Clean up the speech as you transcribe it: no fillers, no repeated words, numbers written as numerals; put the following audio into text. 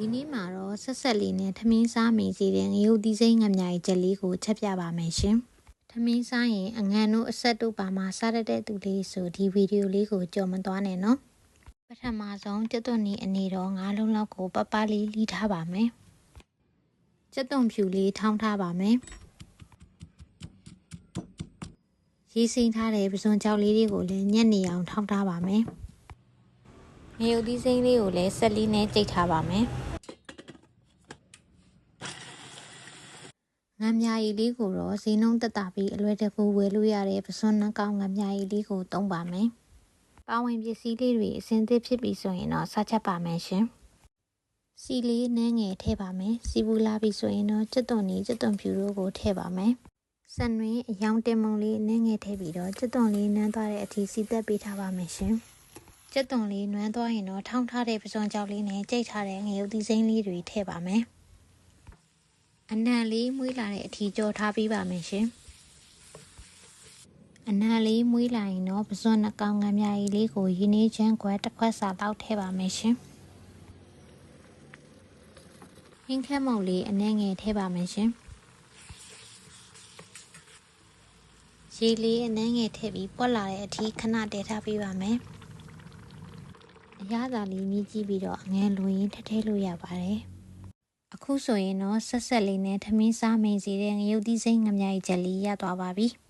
ဒီနေ့မှာတော့ဆက်ဆက်လေးနဲ့ထမင်းစားမိစီတဲ့ငရုတ်သီးစိမ်းငမြကြီးချက်လေးကိုချက်ပြပါမယ်ရှင်။ထမင်းစားရင်အငံတို့အဆက်တို့ပါမှာစားတတ်တဲ့သူလေးဆိုဒီဗီဒီယိုလေးကိုကြော်မသွားနဲ့နော်။ပထမဆုံးကြက်သွန်နီအနေတော့9လုံးလောက်ကိုပပလေးလီးထားပါမယ်။ကြက်သွန်ဖြူလေးထောင်းထားပါမယ်။ရေးစိမ်းထားတဲ့ပစွန်ကြောက်လေးတွေကိုလည်းညက်နေအောင်ထောင်းထားပါမယ်။ငရုတ်သီးစိမ်းလေးကိုလည်းဆက်လေးနဲ့ကြိတ်ထားပါမယ်။ငမြကြီးလေးကိုတော့ဈေးနှုန်းသက်သာပြီးအလွယ်တကူဝယ်လို့ရတဲ့ပစွန်နှကောင်းငမြကြီးလေးကိုသုံးပါမယ်။ပါဝင်ပစ္စည်းလေးတွေအစင်သစ်ဖြစ်ပြီဆိုရင်တော့စားချက်ပါမယ်ရှင်။စီလေးနှဲငယ်ထည့်ပါမယ်။စီဘူးလာပြီဆိုရင်တော့ကြက်သွန်နီကြက်သွန်ဖြူတို့ကိုထည့်ပါမယ်။ဆန်တွင်အယောင်တင်မုံလေးနှဲငယ်ထည့်ပြီးတော့ကြက်သွန်လေးနှမ်းသွားတဲ့အထိစီသက်ပေးထားပါမယ်ရှင်။ကြက်သွန်လေးနွမ်းသွားရင်တော့ထောင်းထားတဲ့ပစွန်ကြောက်လေးနဲ့ကြိတ်ထားတဲ့ငရုတ်သီးစိမ်းလေးတွေထည့်ပါမယ်။အနံလေးမွေးလာတဲ့အထိကြော်ထားပေးပါမယ်ရှင်။အနံလေးမွေးလာရင်တော့ပစွန်နှကောင်ငမြကြီးလေးကိုရင်းနှီးချမ်းခွက်တစ်ခွက်စာလောက်ထည့်ပါမယ်ရှင်။ဟင်းခက်မုံလေးအနည်းငယ်ထည့်ပါမယ်ရှင်။ရေလေးအနည်းငယ်ထည့်ပြီးပွက်လာတဲ့အထိခဏတည်ထားပေးပါမယ်။အရသာလေးမြည်ကြည့်ပြီးတော့အငန်လိုရင်းထည့်လို့ရပါတယ်။အခုဆိုရင်တော့ဆက်ဆက်လေးနဲ့ထမင်းစားမိန်စီတဲ့ငရုတ်သီးစိမ်းငမြကြီးချက်လေးရသွားပါပြီ။